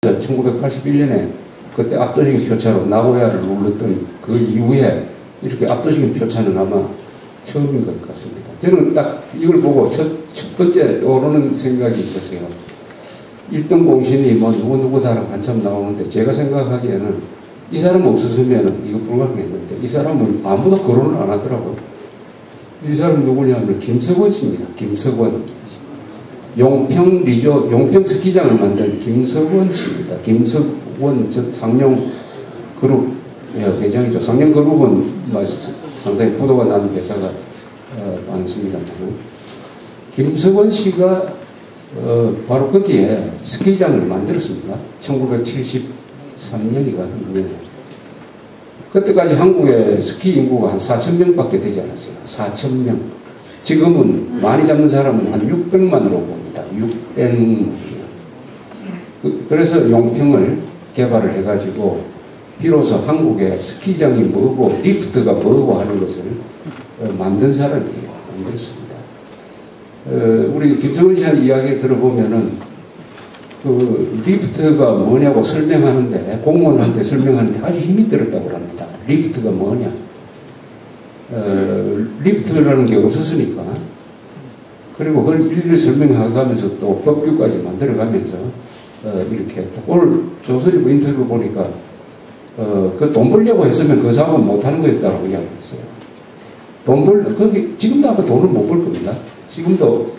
1981년에 그때 압도적인 표차로 나고야를 눌렀던 그 이후에 이렇게 압도적인 표차는 아마 처음인 것 같습니다. 저는 딱 이걸 보고 첫 번째 떠오르는 생각이 있었어요. 1등 공신이 뭐 누구다라고 한참 나오는데 제가 생각하기에는 이 사람 없었으면 이거 불가능했는데 이 사람은 아무도 거론을 안 하더라고요. 이 사람 누구냐면 김석원 씨입니다. 김석원. 용평 스키장을 만든 김석원 씨입니다. 김석원 상용 그룹 회장이죠. 상용 그룹은 상당히 부도가 나는 회사가 많습니다만 김석원 씨가 바로 거기에 스키장을 만들었습니다. 1973년이가 그때까지 한국의 스키 인구가 한 4,000명밖에 되지 않았어요. 4,000명. 지금은 많이 잡는 사람은 한 600만으로 봅니다. 600만. 그래서 용평을 개발을 해가지고 비로소 한국의 스키장이 뭐고 리프트가 뭐고 하는 것을 만든 사람이에요. 만들었습니다. 우리 김성훈 씨한테 이야기 들어보면은 그 리프트가 뭐냐고 설명하는데 공무원한테 설명하는데 아주 힘이 들었다고 합니다. 리프트가 뭐냐? 리프트라는 게 없었으니까. 그리고 그걸 일일이 설명하면서 또 법규까지 만들어가면서 이렇게 했다. 오늘 조선일보 인터뷰 보니까 그 돈 벌려고 했으면 그 사업은 못하는 거였다고 이야기했어요. 거기 지금도 아마 돈을 못 벌 겁니다. 지금도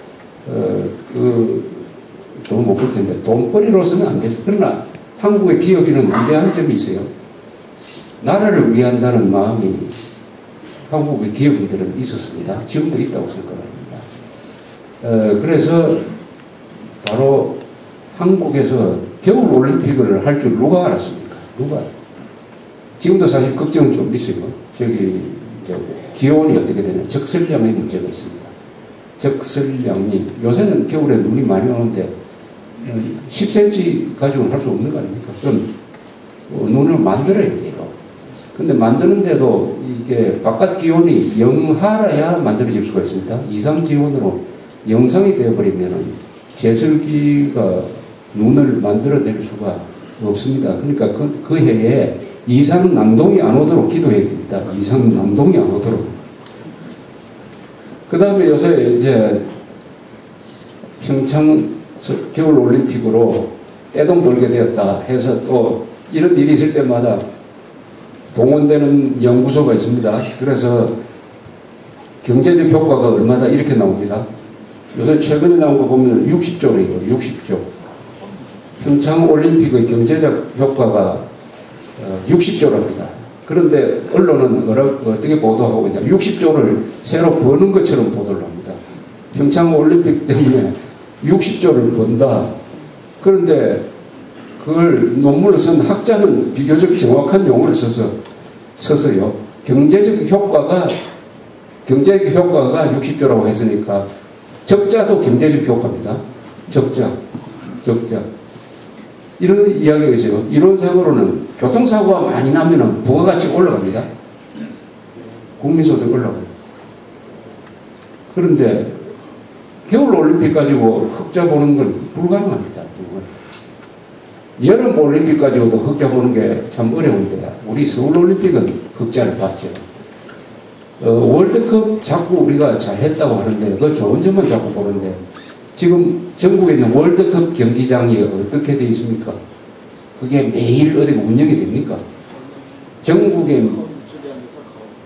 돈 못 벌 텐데 돈벌이로서는 안 되죠. 그러나 한국의 기업인은 위대한 점이 있어요. 나라를 위한다는 마음이 한국의 기업인들은 있었습니다. 지금도 있다고 생각합니다. 그래서 바로 한국에서 겨울올림픽을 할 줄 누가 알았습니까? 누가? 지금도 사실 걱정은 좀 있어요. 저기 기온이 어떻게 되냐. 적설량의 문제가 있습니다. 적설량이 요새는 겨울에 눈이 많이 오는데 10cm 가지고는 할 수 없는 거 아닙니까? 그럼 눈을 만들어야 돼요. 근데 만드는데도 이게 바깥 기온이 영하라야 만들어질 수가 있습니다. 이상 기온으로 영상이 되어버리면 제설기가 눈을 만들어낼 수가 없습니다. 그러니까 그 해에 이상 난동이 안 오도록 기도해야 됩니다. 이상 난동이 안 오도록. 그 다음에 요새 이제 평창 겨울올림픽으로 떼동 돌게 되었다 해서 또 이런 일이 있을 때마다 동원되는 연구소가 있습니다. 그래서 경제적 효과가 얼마다 이렇게 나옵니다. 요새 최근에 나온 거 보면 60조래요. 60조. 평창올림픽의 경제적 효과가 60조랍니다. 그런데 언론은 어떻게 보도하고 있냐. 60조를 새로 버는 것처럼 보도를 합니다. 평창올림픽 때문에 60조를 번다. 그런데 그걸 논문을 쓴 학자는 비교적 정확한 용어를 써서요. 경제적 효과가 60조라고 했으니까 적자도 경제적 효과입니다. 적자. 이런 이야기가 있어요. 이론상으로는 교통사고가 많이 나면 부가가치가 올라갑니다. 국민소득 올라가요. 그런데 겨울올림픽 가지고 흑자 보는 건 불가능합니다. 여름올림픽 가지고도 흑자 보는 게 참 어려운데 우리 서울올림픽은 흑자를 봤죠. 월드컵 자꾸 우리가 잘했다고 하는데 그 좋은 점만 자꾸 보는데 지금 전국에 있는 월드컵 경기장이 어떻게 되어 있습니까? 그게 매일 어디 운영이 됩니까? 전국에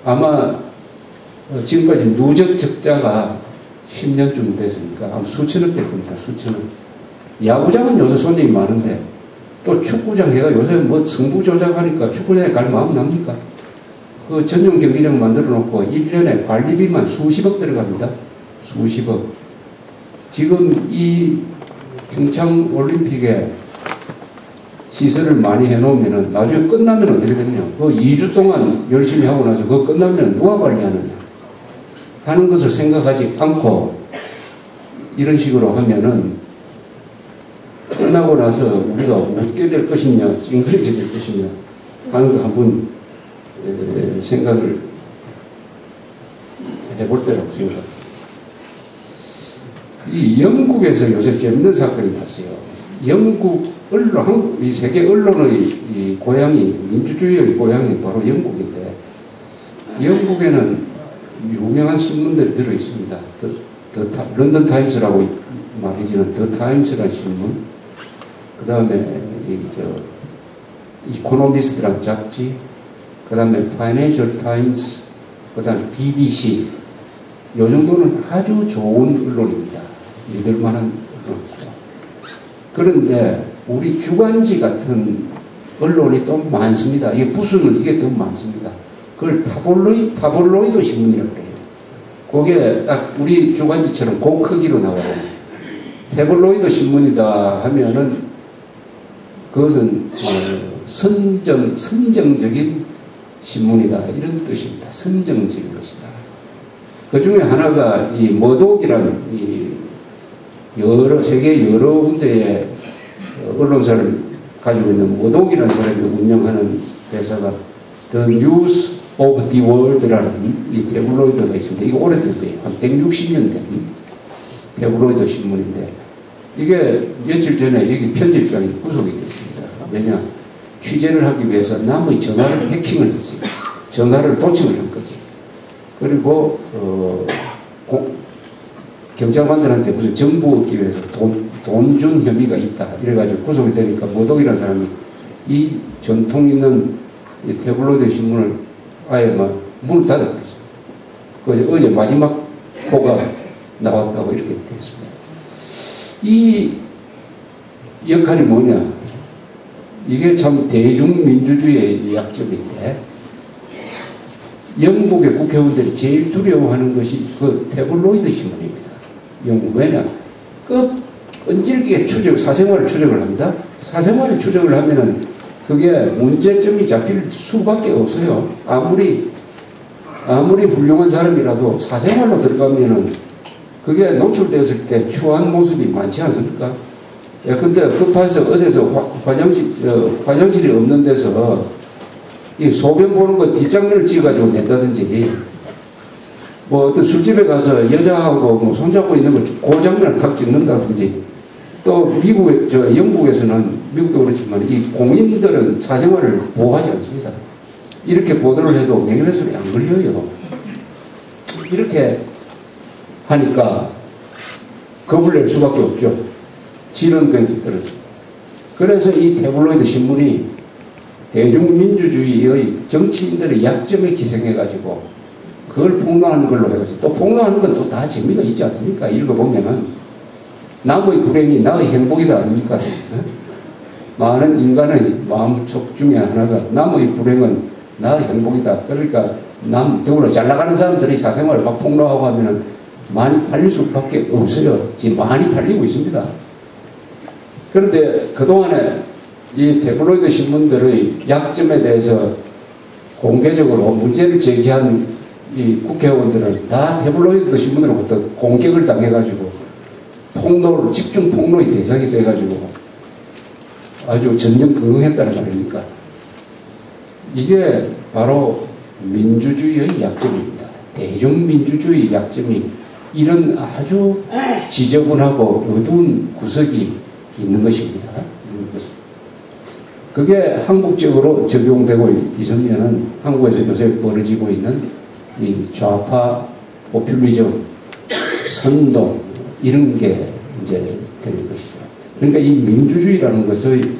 아마 지금까지 누적 적자가 10년쯤 됐으니까 한 수천억 될 겁니다. 수천억. 야구장은 요새 손님이 많은데 또 축구장 해가 요새 뭐 승부 조작하니까 축구장에 갈 마음 납니까? 그 전용 경기장 만들어 놓고 1년에 관리비만 수십억 들어갑니다. 수십억. 지금 이 평창올림픽에 시설을 많이 해놓으면 나중에 끝나면 어떻게 되냐. 그 2주 동안 열심히 하고 나서 그거 끝나면 누가 관리하느냐 하는 것을 생각하지 않고 이런 식으로 하면은 끝나고 나서 우리가 웃게 될 것이냐 찡그리게 될 것이냐 하는 거 한번 생각을 해볼 때라고 생각합니다. 이 영국에서 요새 재밌는 사건이 났어요. 영국 이 세계 언론의 이 고향이, 민주주의의 고향이 바로 영국인데, 영국에는 유명한 신문들이 들어 있습니다. 런던 타임스라고 말이지는 더 타임스라는 신문, 그 다음에 이코노미스트라는 잡지, 그 다음에 파이낸셜 타임스, 그 다음에 BBC, 요 정도는 아주 좋은 언론입니다. 믿을만한 언론이죠. 그런데 우리 주간지 같은 언론이 또 많습니다. 이게 부수는 이게 더 많습니다. 그걸 타블로이드 신문이라고 그래요. 그게 딱 우리 주간지처럼 그 크기로 나와요. 태블로이드 신문이다 하면은 그것은 선정적인 신문이다 이런 뜻입니다. 선정적인 것이다. 그 중에 하나가 이 머독이라는 이 세계 여러 군데의 언론사를 가지고 있는 머독이라는 사람이 운영하는 회사가 The News of the World라는 이 태블로이드가 있습니다. 이거 오래된 거예요. 한 160년 된 태블로이드 신문인데, 이게 며칠 전에 여기 편집장이 구속이 됐습니다. 왜냐? 취재를 하기 위해서 남의 전화를 해킹을 했어요. 전화를 도청을 한 거지. 그리고 경찰관들한테 무슨 정보 얻기 위해서 돈 준 혐의가 있다 이래가지고 구속이 되니까 머독이라는 사람이 이 전통 있는 이 태블로이드 신문을 아예 막 문을 닫아버렸어요. 그래서 어제 마지막 호가 나왔다고 이렇게 됐습니다. 이 역할이 뭐냐? 이게 참 대중민주주의의 약점인데, 영국의 국회의원들이 제일 두려워하는 것이 그 태블로이드 신문입니다. 영국. 왜냐? 끈질기게 사생활을 추적을 합니다. 사생활을 추적을 하면은 그게 문제점이 잡힐 수밖에 없어요. 아무리 훌륭한 사람이라도 사생활로 들어가면은 그게 노출되었을 때 추한 모습이 많지 않습니까? 근데 급해서 어디서 화장실이 없는 데서 이 소변 보는 거 뒷장면을 찍어가지고 낸다든지, 뭐 어떤 술집에 가서 여자하고 뭐 손잡고 있는 걸 그 장면을 탁 찍는다든지, 또 영국에서는, 미국도 그렇지만 이 공인들은 사생활을 보호하지 않습니다. 이렇게 보도를 해도 명예훼손이 안 걸려요. 이렇게 하니까 겁을 낼 수밖에 없죠. 질은 굉장히 떨어집니다. 그래서 이 태블로이드 신문이 대중민주주의의 정치인들의 약점에 기생해가지고 그걸 폭로하는 걸로 해가지고, 또 폭로하는 건 또 다 재미가 있지 않습니까? 읽어보면은 남의 불행이 나의 행복이다 아닙니까? 많은 인간의 마음속 중에 하나가 남의 불행은 나의 행복이다. 그러니까 더불어 잘 나가는 사람들이 사생활을 막 폭로하고 하면은 많이 팔릴 수밖에 없어요. 지금 많이 팔리고 있습니다. 그런데 그동안에 이 태블로이드 신문들의 약점에 대해서 공개적으로 문제를 제기한 이 국회의원들은 다 태블로이드 신문으로부터 공격을 당해가지고 집중 폭로의 대상이 돼가지고 아주 전전긍긍했다는 말입니까? 이게 바로 민주주의의 약점입니다. 대중민주주의 약점이 이런 아주 지저분하고 어두운 구석이 있는 것입니다. 그게 한국적으로 적용되고 있으면은 한국에서 요새 벌어지고 있는 이 좌파 포퓰리즘, 선동 이런 게 이제 되는 것이죠. 그러니까 이 민주주의라는 것을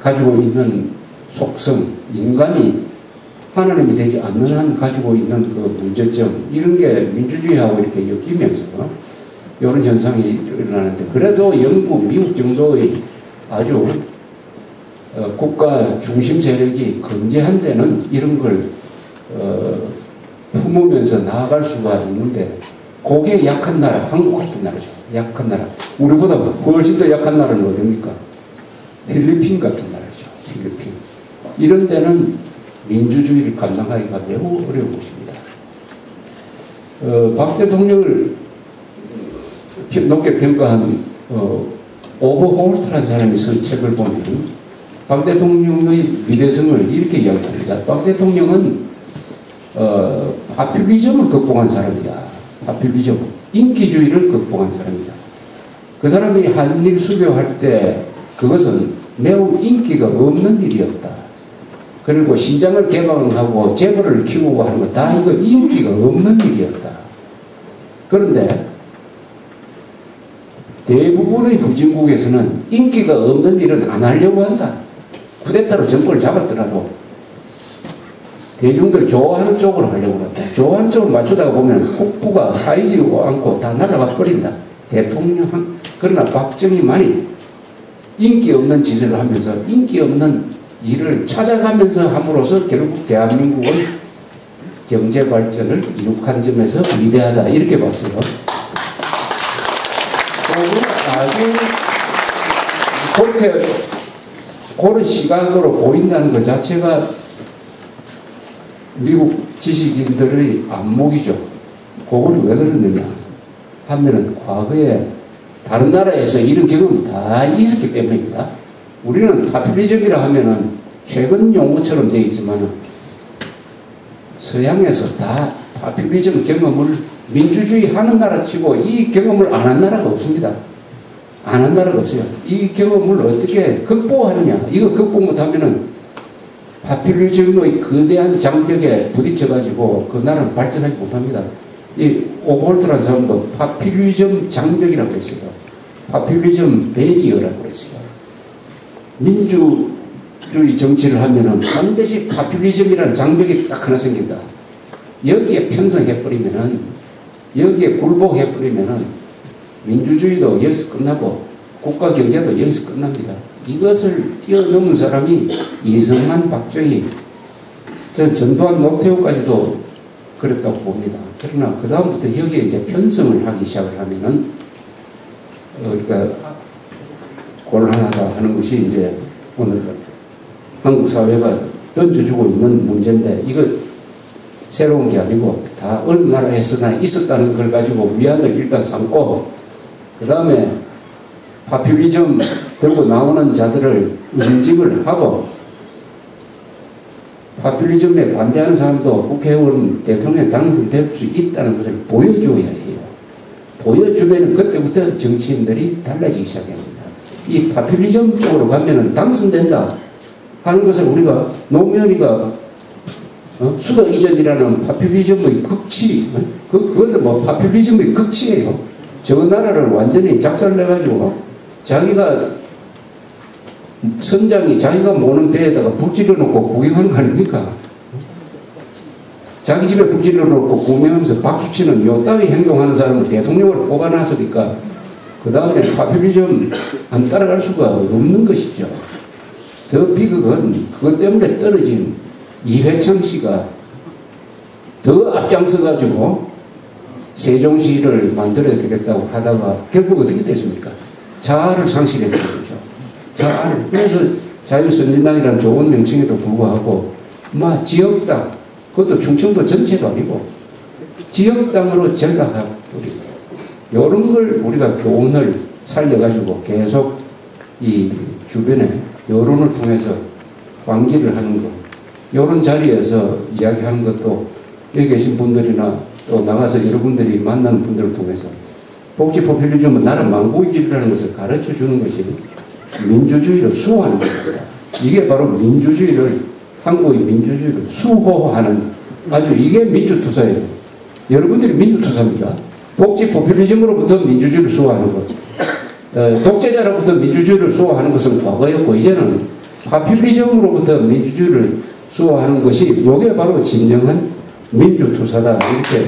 가지고 있는 속성, 인간이 하나님이 되지 않는 한 가지고 있는 그 문제점, 이런 게 민주주의하고 이렇게 엮이면서 이런 현상이 일어나는데, 그래도 영국, 미국 정도의 아주 국가 중심 세력이 건재한 데는 이런 걸 품으면서 나아갈 수가 있는데, 그게 약한 나라, 한국 같은 나라죠. 약한 나라. 우리보다 훨씬 더 약한 나라는 어디입니까? 필리핀 같은 나라죠. 필리핀. 이런 데는 민주주의를 감당하기가 매우 어려운 것입니다. 박 대통령을 높게 평가한 오버홀트라는 사람이 쓴 책을 보면 박 대통령의 위대성을 이렇게 이야기합니다. 박 대통령은 파퓰리즘을 극복한 사람이다. 파퓰리즘, 인기주의를 극복한 사람이다. 그 사람이 한일 수교할 때 그것은 매우 인기가 없는 일이었다. 그리고 시장을 개방하고 재벌을 키우고 하는 거 다 이거 인기가 없는 일이었다. 그런데 대부분의 후진국에서는 인기가 없는 일은 안 하려고 한다. 쿠데타로 정권을 잡았더라도 대중들 좋아하는 쪽으로 하려고 한다. 좋아하는 쪽으로 맞추다가 보면 국부가 사이지고 않고 다 날아가 버린다. 대통령, 그러나 박정희만이 인기 없는 짓을 하면서 인기 없는 일을 찾아가면서 함으로써 결국 대한민국은 경제 발전을 이룩한 점에서 위대하다. 이렇게 봤어요. 아주 그런 시각으로 보인다는 것 자체가 미국 지식인들의 안목이죠. 그건 왜 그러느냐 하면은 과거에 다른 나라에서 이런 경험이 다 있었기 때문입니다. 우리는 파퓰리즘이라 하면은 최근 용어처럼 되어 있지만 서양에서 다 파퓰리즘 경험을 민주주의 하는 나라 치고 이 경험을 안 한 나라가 없습니다. 안 한 나라가 없어요. 이 경험을 어떻게 극복하느냐. 이거 극복 못하면은 파퓰리즘의 거대한 장벽에 부딪혀가지고 그 나라는 발전하지 못합니다. 이 오볼트라는 사람도 파퓰리즘 장벽이라고 했어요. 파퓰리즘 베리어라고 했어요. 민주주의 정치를 하면은 반드시 파퓰리즘이라는 장벽이 딱 하나 생긴다. 여기에 편성해버리면은, 여기에 굴복해버리면은 민주주의도 여기서 끝나고 국가 경제도 여기서 끝납니다. 이것을 뛰어넘은 사람이 이승만, 박정희, 전두환, 노태우까지도 그랬다고 봅니다. 그러나 그 다음부터 여기에 이제 편성을 하기 시작을 하면은 그러니까 곤란하다 하는 것이 이제 오늘 한국 사회가 던져주고 있는 문제인데, 이거 새로운 게 아니고 다 어느 나라에서나 있었다는 걸 가지고 위안을 일단 삼고, 그 다음에 파퓰리즘 들고 나오는 자들을 응징을 하고, 파퓰리즘에 반대하는 사람도 국회의원, 대통령에 당선될 수 있다는 것을 보여줘야 해요. 보여주면 그때부터 정치인들이 달라지기 시작합니다. 이 파퓰리즘 쪽으로 가면은 당선된다 하는 것을 우리가 노무현이가 수도 이전이라는 파퓰리즘의 극치, 그거는 뭐 파퓰리즘의 극치예요. 저 나라를 완전히 작살내가지고 자기가 선장이 자기가 모는 배에다가 불 질러놓고 구경하는 거 아닙니까? 자기 집에 불 질러놓고 구경하면서 박수치는 요 따위 행동하는 사람을 대통령으로 뽑아놨으니까 그 다음에 파퓰리즘 안 따라갈 수가 없는 것이죠. 더 비극은 그것 때문에 떨어진 이회창 씨가 더 앞장서가지고 세종시를 만들어야 되겠다고 하다가 결국 어떻게 됐습니까? 자아를 상실했던 거죠. 자아를. 그래서 자유선진당이라는 좋은 명칭에도 불구하고 지역당, 그것도 충청도 전체도 아니고 지역당으로 전락하고 이런 걸 우리가 교훈을 살려가지고 계속 이 주변에 여론을 통해서 광기를 하는 것, 이런 자리에서 이야기하는 것도 여기 계신 분들이나 또 나가서 여러분들이 만나는 분들을 통해서 복지 포퓰리즘은 나라 망국의 길이라는 것을 가르쳐 주는 것이 민주주의를 수호하는 겁니다. 이게 바로 민주주의를, 한국의 민주주의를 수호하는, 아주 이게 민주투사예요. 여러분들이 민주투사입니다. 복지 포퓰리즘으로부터 민주주의를 수호하는 것, 독재자로부터 민주주의를 수호하는 것은 과거였고, 이제는 파퓰리즘으로부터 민주주의를 수호하는 것이 이게 바로 진정한 민주투사다, 이렇게